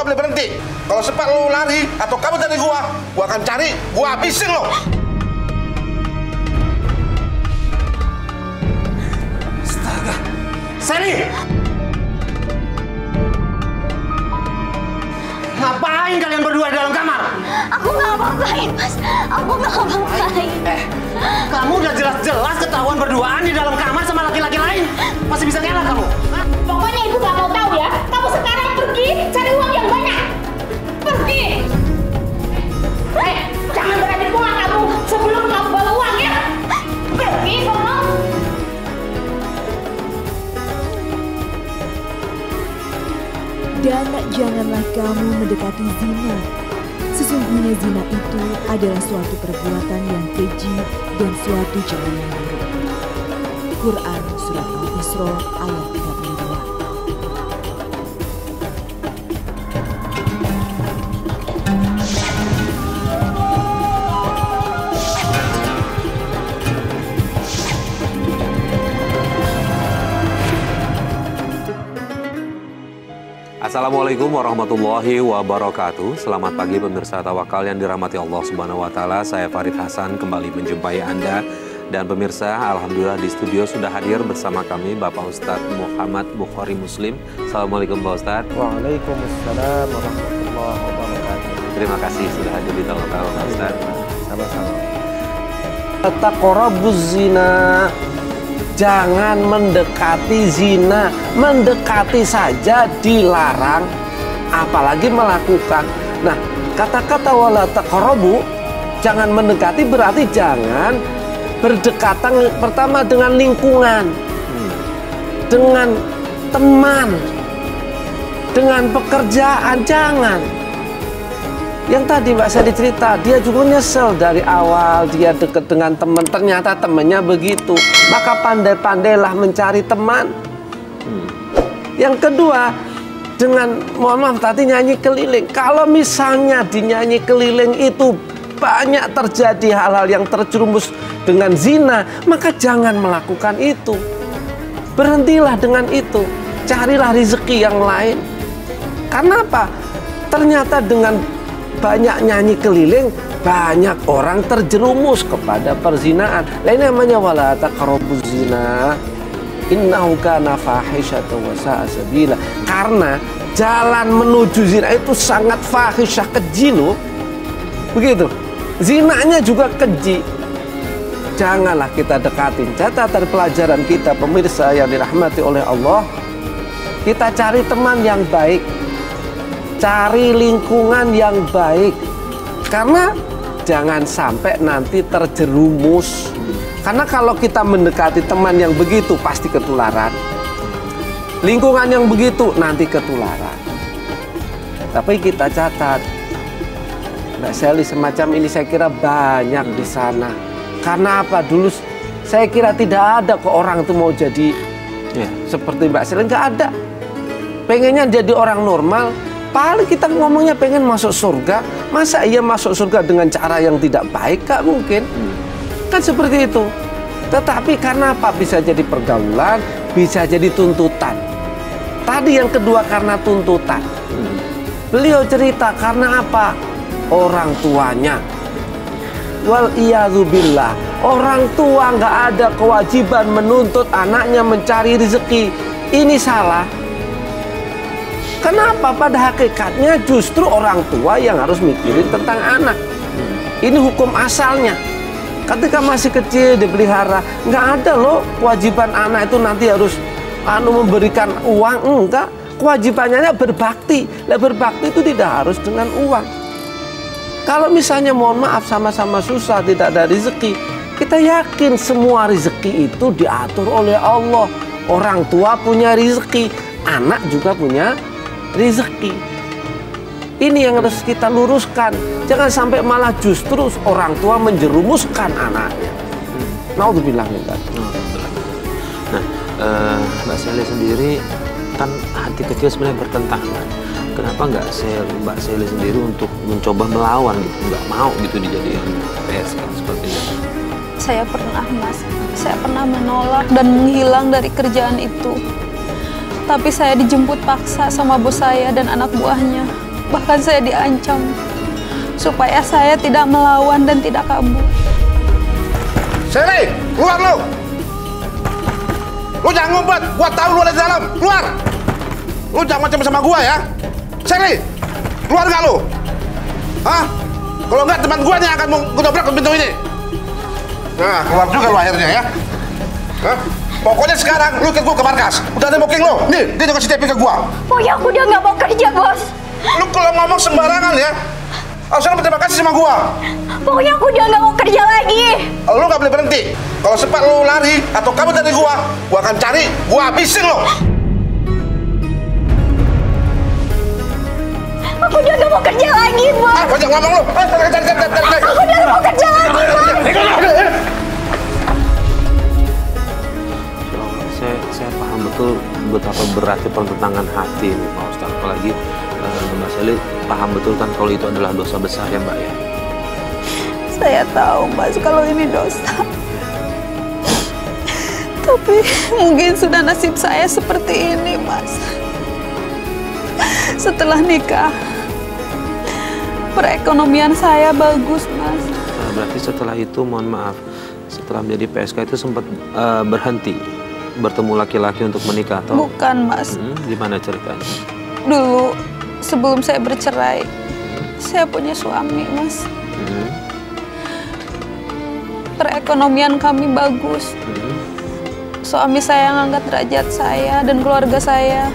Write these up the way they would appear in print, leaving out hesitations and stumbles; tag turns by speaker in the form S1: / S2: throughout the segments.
S1: nggak boleh berhenti. Kalau sempat lu lari atau kamu dari gua akan cari, gua habisin lo.
S2: Astaga. Sally! Ngapain kalian berdua di dalam kamar?
S3: Aku nggak ngapain, Mas. Aku nggak ngapain.
S2: Kamu udah jelas-jelas ketahuan berduaan di dalam kamar sama laki-laki lain. Masih bisa ngelak kamu? Hah?
S3: Pokoknya ibu nggak mau tahu ya. Kamu sekarang pergi cari uang yang banyak. Pergi. Jangan berani pulang kamu sebelum kamu bawa uang ya. Pergi, kamu.
S4: Dan janganlah kamu mendekati zina. Sesungguhnya zina itu adalah suatu perbuatan yang keji dan suatu cara yang buruk. Quran Surat Al-Isra ayat 32.
S5: Assalamualaikum warahmatullahi wabarakatuh. Selamat pagi pemirsa Tawakal yang dirahmati Allah Subhanahu wa taala. Saya Farid Hasan kembali menjumpai Anda dan pemirsa, alhamdulillah di studio sudah hadir bersama kami Bapak Ustadz Muhammad Bukhari Muslim. Assalamualaikum Pak Ustadz.
S6: Waalaikumsalam warahmatullahi wabarakatuh.
S5: Terima kasih sudah hadir di Tawakal Pak Ustadz.
S6: Sama-sama. Taqrabuz zina. Jangan mendekati zina, mendekati saja dilarang, apalagi melakukan. Nah, kata-kata wala taqrabu, jangan mendekati berarti jangan berdekatan pertama dengan lingkungan, dengan teman, dengan pekerjaan, jangan. Yang tadi Mbak Sally cerita, dia juga nyesel dari awal dia dekat dengan teman, ternyata temannya begitu. Maka pandai-pandailah mencari teman. Yang kedua, dengan mohon maaf tadi nyanyi keliling. Kalau misalnya dinyanyi keliling itu banyak terjadi hal-hal yang terjerumus dengan zina, maka jangan melakukan itu. Berhentilah dengan itu. Carilah rezeki yang lain. Karena apa? Ternyata dengan banyak nyanyi keliling, banyak orang terjerumus kepada perzinaan. Lain namanya wala taqrabuz zina innahu kana fahisyatan wa sa'a sabila. Karena jalan menuju zina itu sangat fahisyah, keji loh. Begitu. Zinanya juga keji. Janganlah kita dekatin. Catatan pelajaran kita pemirsa yang dirahmati oleh Allah, kita cari teman yang baik. Cari lingkungan yang baik. Karena jangan sampai nanti terjerumus. Karena kalau kita mendekati teman yang begitu pasti ketularan. Lingkungan yang begitu nanti ketularan. Tapi kita catat, Mbak Sally semacam ini saya kira banyak di sana. Karena apa? Dulu saya kira tidak ada kok orang itu mau jadi seperti Mbak Sally. Nggak ada. Pengennya jadi orang normal. Paling kita ngomongnya pengen masuk surga. Masa iya masuk surga dengan cara yang tidak baik? Gak mungkin. Kan seperti itu. Tetapi karena apa? Bisa jadi pergaulan, bisa jadi tuntutan. Tadi yang kedua karena tuntutan. Beliau cerita karena apa? Orang tuanya. Wal iyadzubillah. Orang tua gak ada kewajiban menuntut anaknya mencari rezeki. Ini salah. Kenapa? Pada hakikatnya justru orang tua yang harus mikirin tentang anak. Ini hukum asalnya. Ketika masih kecil dipelihara, nggak ada loh kewajiban anak itu nanti harus memberikan uang. Enggak. Kewajibannya berbakti. Lah berbakti itu tidak harus dengan uang. Kalau misalnya mohon maaf sama-sama susah, tidak ada rezeki, kita yakin semua rezeki itu diatur oleh Allah. Orang tua punya rezeki, anak juga punya rezeki. Ini yang harus kita luruskan. Jangan sampai malah justru orang tua menjerumuskan anaknya. Naudzubillah min dzalik.
S5: Nah, Mbak Sally sendiri kan hati kecil sebenarnya bertentangan. Kenapa nggak Mbak Sally sendiri untuk mencoba melawan gitu, nggak mau gitu dijadikan PSK seperti itu?
S7: Saya pernah, Mas. Saya pernah menolak dan menghilang dari kerjaan itu. Tapi saya dijemput paksa sama bos saya dan anak buahnya. Bahkan saya diancam supaya saya tidak melawan dan tidak kabur.
S1: Sally, keluar lu! Lu jangan ngumpet, gua tahu lu ada di dalam. Keluar! Lu jangan macam sama gua ya. Sally, keluar gak lu? Hah? Kalau enggak teman gua nih akan ngedobrak pintu ini. Nah, keluar juga lu akhirnya ya. Hah? Pokoknya sekarang lu ikut gua ke markas. Udah ada booking lu. Nih, dia kasih TP ke gua.
S3: Pokoknya aku udah nggak mau kerja, Bos.
S1: Lu kalau ngomong sembarangan ya, harusnya berterima kasih sama gua.
S3: Pokoknya aku udah nggak mau kerja lagi.
S1: Lu nggak boleh berhenti. Kalau sempat lu lari atau kabur dari gua akan cari, gua habisin lu.
S3: Aku udah nggak mau kerja lagi, Bos.
S1: Ah, banyak ngomong lu. Cari.
S3: Aku udah nggak mau kerja lagi, Bos.
S5: Saya paham betul betapa beratnya pertentangan hati ini, Pak Ustadz. Apalagi Mbak Sally paham betul kan kalau itu adalah dosa besar ya, Mbak ya.
S7: Saya tahu, Mas, kalau ini dosa. Tapi mungkin sudah nasib saya seperti ini, Mas. Setelah nikah, perekonomian saya bagus, Mas.
S5: Nah, berarti setelah itu, mohon maaf, setelah menjadi PSK itu sempat berhenti bertemu laki-laki untuk menikah atau?
S7: Bukan, Mas.
S5: Gimana ceritanya?
S7: Dulu, sebelum saya bercerai, saya punya suami, Mas. Perekonomian kami bagus. Suami saya yang angkat derajat saya dan keluarga saya.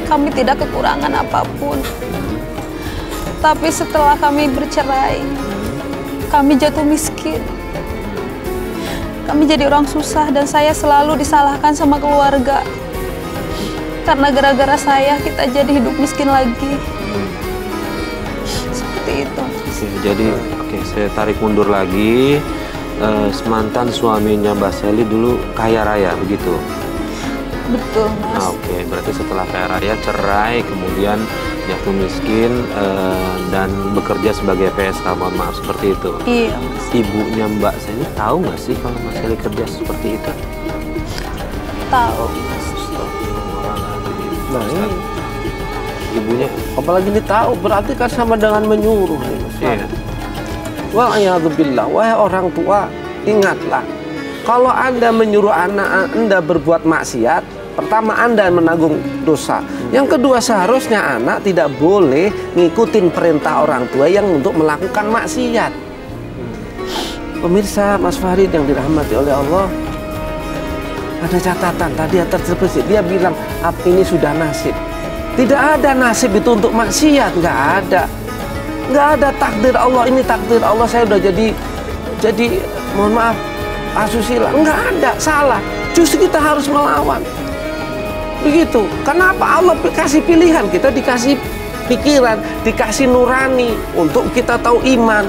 S7: Kami tidak kekurangan apapun. Tapi setelah kami bercerai, kami jatuh miskin. Kami jadi orang susah dan saya selalu disalahkan sama keluarga. Karena gara-gara saya kita jadi hidup miskin lagi. Seperti itu.
S5: Oke, saya tarik mundur lagi. Mantan suaminya Mbak Sally dulu kaya raya, begitu?
S7: Betul, Mas.
S5: Nah, oke, berarti setelah kaya raya cerai, kemudian jatuh miskin dan bekerja sebagai PSK, mohon maaf, seperti itu.
S7: Iya, Mas.
S5: Ibunya Mbak Sally tahu nggak sih kalau Mbak Sally kerja seperti itu?
S7: Tahu, Mas.
S6: Nah, ini
S5: Ibunya?
S6: apalagi ini tahu, berarti kan sama dengan menyuruh nih, Mas.
S5: Iya.
S6: Wa'iyadzubillah, wahai orang tua, ingatlah, kalau Anda menyuruh anak Anda berbuat maksiat, pertama Anda menanggung dosa. Yang kedua, seharusnya anak tidak boleh ngikutin perintah orang tua yang untuk melakukan maksiat. Pemirsa, Mas Farid yang dirahmati oleh Allah, ada catatan tadi yang terbesit. Dia bilang, ini sudah nasib. Tidak ada nasib itu untuk maksiat, nggak ada. Nggak ada takdir Allah, ini takdir Allah saya udah jadi mohon maaf asusila. Nggak ada, salah. Justru kita harus melawan. Begitu. Kenapa Allah kasih pilihan? Kita dikasih pikiran, dikasih nurani untuk kita tahu iman.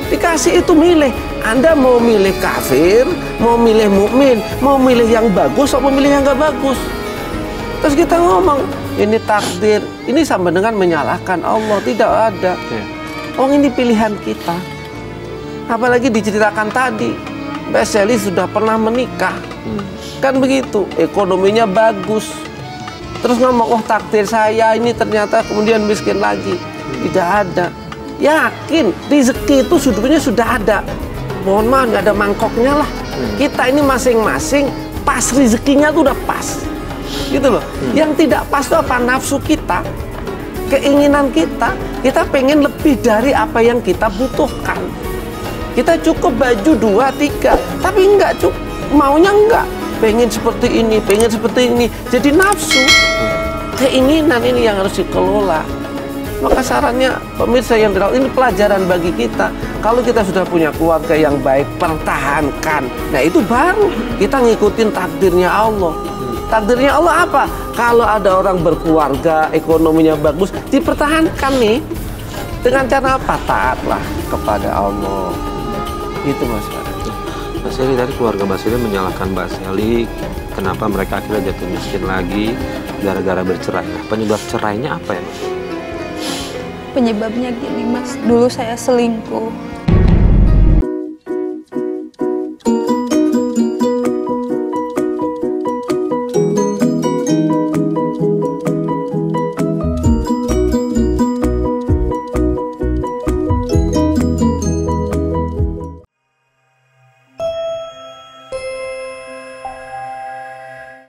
S6: Dikasih itu milih. Anda mau milih kafir, mau milih mukmin, mau milih yang bagus atau milih yang nggak bagus. Terus kita ngomong, ini takdir, ini sama dengan menyalahkan Allah. Tidak ada. Oh, ini pilihan kita. Apalagi diceritakan tadi, Mbak Sally sudah pernah menikah. Kan begitu, ekonominya bagus. Terus ngomong, oh takdir saya ini ternyata kemudian miskin lagi. Tidak ada. Yakin, rezeki itu sebetulnya sudah ada. Mohon maaf, nggak ada mangkoknya lah. Kita ini masing-masing pas rezekinya tuh udah pas. Gitu loh. Yang tidak pas itu apa? Nafsu kita, keinginan kita pengen lebih dari apa yang kita butuhkan. Kita cukup baju 2, 3, tapi enggak cukup, maunya enggak, pengen seperti ini, pengen seperti ini. Jadi nafsu, keinginan ini yang harus dikelola. Maka sarannya pemirsa yang dirawat, ini pelajaran bagi kita. Kalau kita sudah punya keluarga yang baik, pertahankan. Nah itu baru kita ngikutin takdirnya Allah. Takdirnya Allah apa? Kalau ada orang berkeluarga, ekonominya bagus, dipertahankan nih. Dengan cara apa? Taatlah kepada Allah. Itu Mas Farid.
S5: Mbak Sally, tadi keluarga Mbak Sally menyalahkan Mbak Sally kenapa mereka akhirnya jatuh miskin lagi gara-gara bercerai. Nah, penyebab cerainya apa ya, Mbak?
S7: Penyebabnya gini, Mas. Dulu saya selingkuh.